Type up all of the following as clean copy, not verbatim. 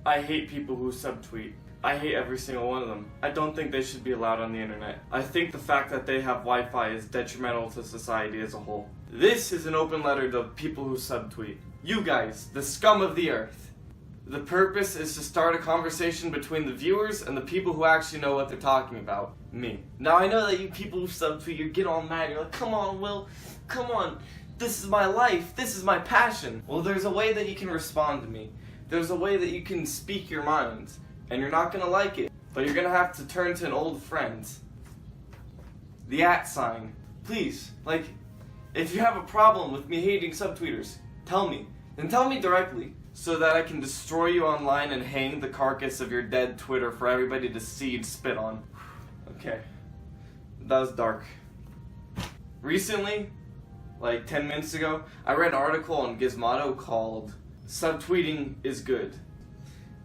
I hate people who subtweet. I hate every single one of them. I don't think they should be allowed on the internet. I think the fact that they have Wi-Fi is detrimental to society as a whole. This is an open letter to people who subtweet. You guys, the scum of the earth. The purpose is to start a conversation between the viewers and the people who actually know what they're talking about. Me. Now I know that you people who subtweet, you get all mad, you're like, come on Will, come on, this is my life, this is my passion. Well, there's a way that you can respond to me. There's a way that you can speak your mind. And you're not gonna like it, but you're gonna have to turn to an old friend. The @sign. Please, like, if you have a problem with me hating subtweeters, tell me. And tell me directly, so that I can destroy you online and hang the carcass of your dead Twitter for everybody to see and spit on. Okay, that was dark. Recently, like 10 minutes ago, I read an article on Gizmodo called "Subtweeting is Good."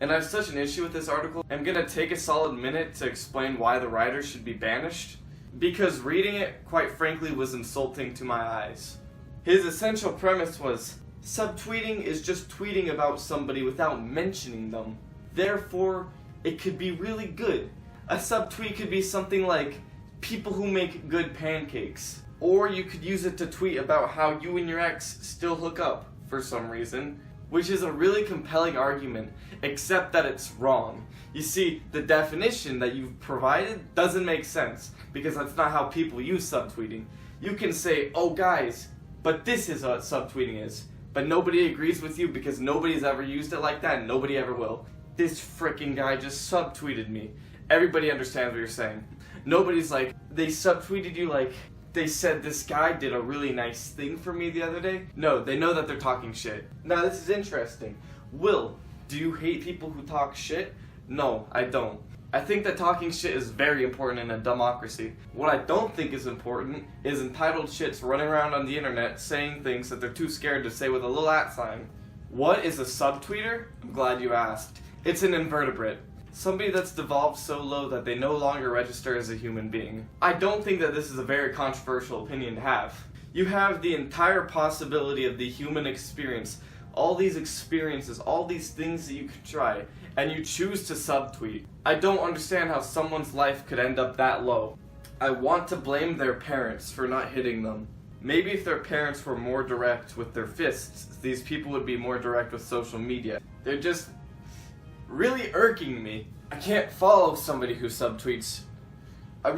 And I have such an issue with this article, I'm gonna take a solid minute to explain why the writer should be banished, because reading it, quite frankly, was insulting to my eyes. His essential premise was, subtweeting is just tweeting about somebody without mentioning them. Therefore, it could be really good. A subtweet could be something like, people who make good pancakes. Or you could use it to tweet about how you and your ex still hook up, for some reason. Which is a really compelling argument, except that it's wrong. You see, the definition that you've provided doesn't make sense, because that's not how people use subtweeting. You can say, oh guys, but this is what subtweeting is. But nobody agrees with you because nobody's ever used it like that and nobody ever will. This frickin' guy just subtweeted me. Everybody understands what you're saying. Nobody's like, they subtweeted you like, they said this guy did a really nice thing for me the other day. No, they know that they're talking shit. Now this is interesting. Will, do you hate people who talk shit? No, I don't. I think that talking shit is very important in a democracy. What I don't think is important is entitled shits running around on the internet saying things that they're too scared to say with a little @sign. What is a subtweeter? I'm glad you asked. It's an invertebrate. Somebody that's devolved so low that they no longer register as a human being. I don't think that this is a very controversial opinion to have. You have the entire possibility of the human experience, all these experiences, all these things that you could try, and you choose to subtweet. I don't understand how someone's life could end up that low. I want to blame their parents for not hitting them. Maybe if their parents were more direct with their fists, these people would be more direct with social media. They're just really irking me. I can't follow somebody who subtweets. I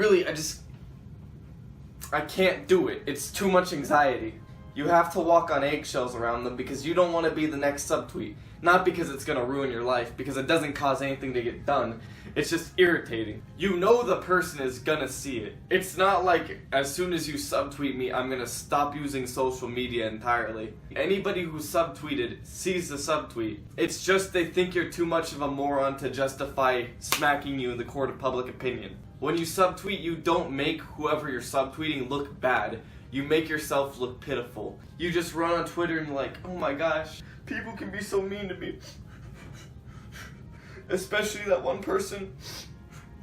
can't do it. It's too much anxiety. You have to walk on eggshells around them because you don't want to be the next subtweet. Not because it's gonna ruin your life, because it doesn't cause anything to get done. It's just irritating. You know the person is gonna see it. It's not like as soon as you subtweet me, I'm gonna stop using social media entirely. Anybody who subtweeted sees the subtweet. It's just they think you're too much of a moron to justify smacking you in the court of public opinion. When you subtweet, you don't make whoever you're subtweeting look bad. You make yourself look pitiful. You just run on Twitter and you're like, oh my gosh, people can be so mean to me. Especially that one person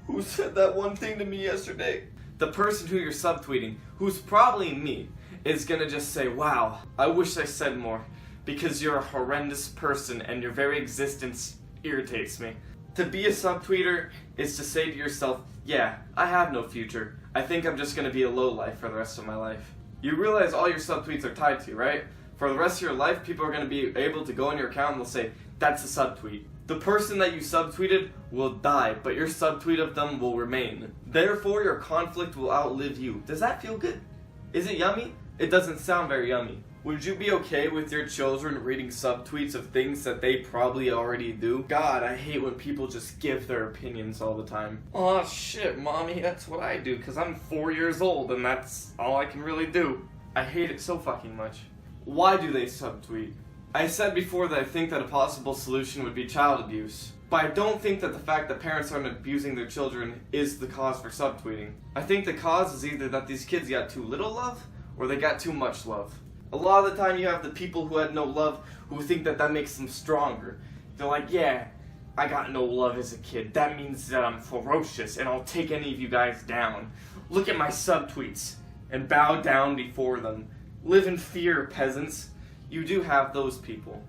who said that one thing to me yesterday. The person who you're subtweeting, who's probably me, is gonna just say, wow, I wish I said more, because you're a horrendous person and your very existence irritates me. To be a subtweeter is to say to yourself, yeah, I have no future. I think I'm just gonna be a lowlife for the rest of my life. You realize all your subtweets are tied to you, right? For the rest of your life, people are gonna be able to go on your account and they'll say, that's a subtweet. The person that you subtweeted will die, but your subtweet of them will remain. Therefore, your conflict will outlive you. Does that feel good? Is it yummy? It doesn't sound very yummy. Would you be okay with your children reading subtweets of things that they probably already do? God, I hate when people just give their opinions all the time. Oh shit, mommy, that's what I do, because I'm 4 years old and that's all I can really do. I hate it so fucking much. Why do they subtweet? I said before that I think that a possible solution would be child abuse. But I don't think that the fact that parents aren't abusing their children is the cause for subtweeting. I think the cause is either that these kids got too little love, or they got too much love. A lot of the time you have the people who had no love who think that that makes them stronger. They're like, yeah, I got no love as a kid. That means that I'm ferocious and I'll take any of you guys down. Look at my subtweets and bow down before them. Live in fear, peasants. You do have those people.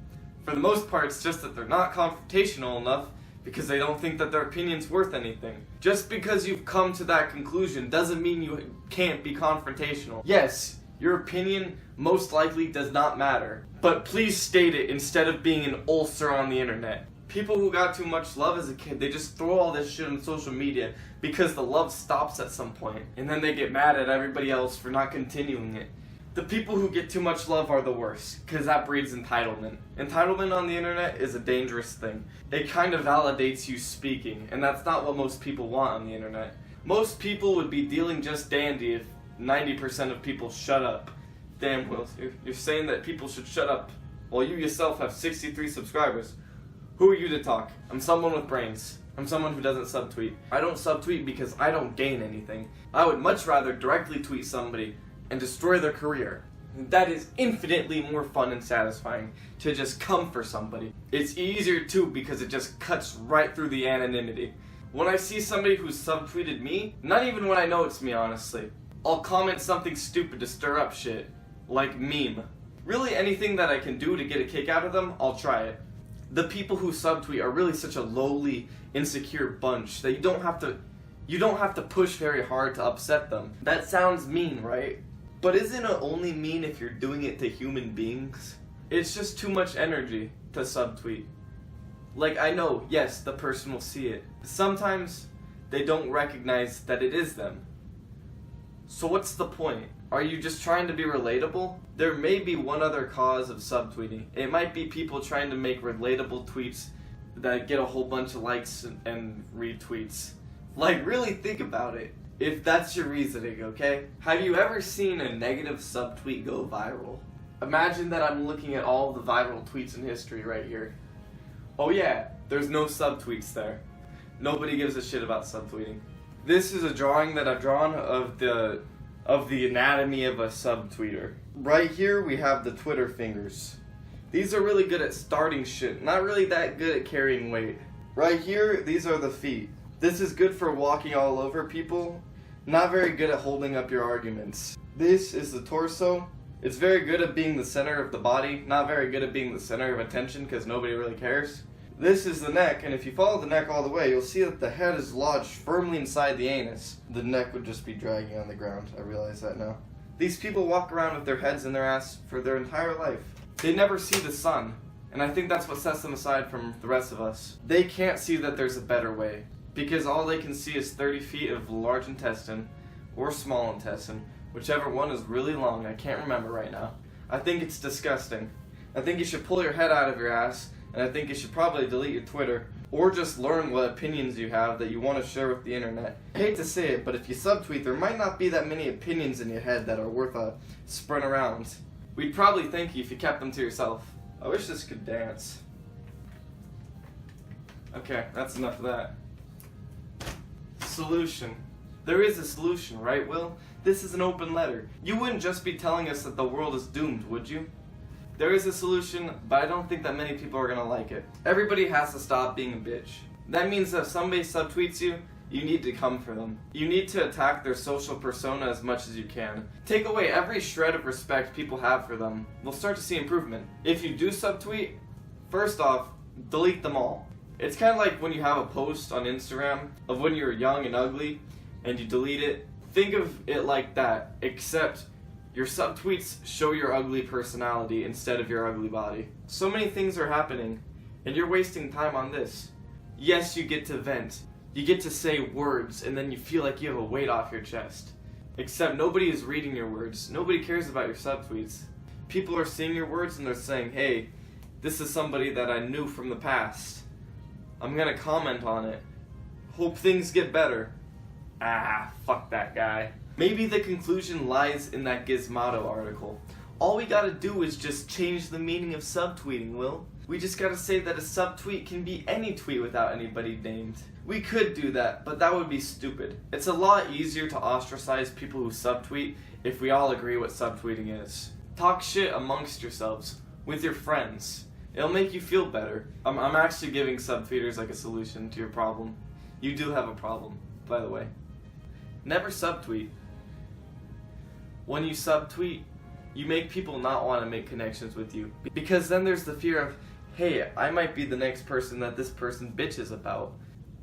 For the most part, it's just that they're not confrontational enough because they don't think that their opinion's worth anything. Just because you've come to that conclusion doesn't mean you can't be confrontational. Yes, your opinion most likely does not matter, but please state it instead of being an ulcer on the internet. People who got too much love as a kid, they just throw all this shit on social media because the love stops at some point, and then they get mad at everybody else for not continuing it. The people who get too much love are the worst, because that breeds entitlement. Entitlement on the internet is a dangerous thing. It kind of validates you speaking, and that's not what most people want on the internet. Most people would be dealing just dandy if 90% of people shut up. Damn, Will, you're saying that people should shut up while you yourself have 63 subscribers. Who are you to talk? I'm someone with brains. I'm someone who doesn't subtweet. I don't subtweet because I don't gain anything. I would much rather directly tweet somebody and destroy their career. That is infinitely more fun and satisfying to just come for somebody. It's easier too because it just cuts right through the anonymity. When I see somebody who's subtweeted me, not even when I know it's me honestly, I'll comment something stupid to stir up shit, like meme. Really anything that I can do to get a kick out of them, I'll try it. The people who subtweet are really such a lowly, insecure bunch that you don't have to push very hard to upset them. That sounds mean, right? But isn't it only mean if you're doing it to human beings? It's just too much energy to subtweet. Like, I know, yes, the person will see it. Sometimes they don't recognize that it is them. So what's the point? Are you just trying to be relatable? There may be one other cause of subtweeting. It might be people trying to make relatable tweets that get a whole bunch of likes and retweets. Like, really think about it. If that's your reasoning, okay? Have you ever seen a negative subtweet go viral? Imagine that I'm looking at all the viral tweets in history right here. Oh yeah, there's no subtweets there. Nobody gives a shit about subtweeting. This is a drawing that I've drawn of the anatomy of a subtweeter. Right here we have the Twitter fingers. These are really good at starting shit, not really that good at carrying weight. Right here, these are the feet. This is good for walking all over people, not very good at holding up your arguments. This is the torso. It's very good at being the center of the body, not very good at being the center of attention because nobody really cares. This is the neck, and if you follow the neck all the way, you'll see that the head is lodged firmly inside the anus. The neck would just be dragging on the ground, I realize that now. These people walk around with their heads in their ass for their entire life. They never see the sun, and I think that's what sets them aside from the rest of us. They can't see that there's a better way, because all they can see is 30 feet of large intestine, or small intestine, whichever one is really long, I can't remember right now. I think it's disgusting. I think you should pull your head out of your ass, and I think you should probably delete your Twitter, or just learn what opinions you have that you want to share with the internet. I hate to say it, but if you subtweet, there might not be that many opinions in your head that are worth a sprint around. We'd probably thank you if you kept them to yourself. I wish this could dance. Okay, that's enough of that. Solution. There is a solution, right, Will? This is an open letter. You wouldn't just be telling us that the world is doomed, would you? There is a solution, but I don't think that many people are gonna like it. Everybody has to stop being a bitch. That means that if somebody subtweets you, you need to come for them. You need to attack their social persona as much as you can. Take away every shred of respect people have for them. We'll start to see improvement. If you do subtweet, first off, delete them all. It's kind of like when you have a post on Instagram of when you were young and ugly, and you delete it. Think of it like that, except your subtweets show your ugly personality instead of your ugly body. So many things are happening, and you're wasting time on this. Yes, you get to vent. You get to say words, and then you feel like you have a weight off your chest. Except nobody is reading your words. Nobody cares about your subtweets. People are seeing your words and they're saying, hey, this is somebody that I knew from the past. I'm gonna comment on it. Hope things get better. Ah, fuck that guy. Maybe the conclusion lies in that Gizmodo article. All we gotta do is just change the meaning of subtweeting, Will. We just gotta say that a subtweet can be any tweet without anybody named. We could do that, but that would be stupid. It's a lot easier to ostracize people who subtweet if we all agree what subtweeting is. Talk shit amongst yourselves, with your friends. It'll make you feel better. I'm actually giving subtweeters like a solution to your problem. You do have a problem, by the way. Never subtweet. When you subtweet, you make people not want to make connections with you. Because then there's the fear of, hey, I might be the next person that this person bitches about.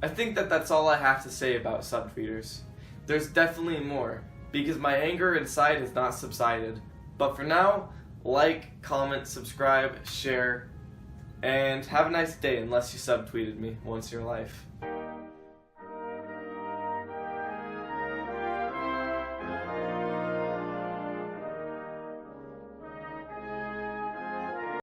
I think that that's all I have to say about Subtweeters. There's definitely more, because my anger inside has not subsided. But for now, like, comment, subscribe, share, and have a nice day unless you subtweeted me once in your life.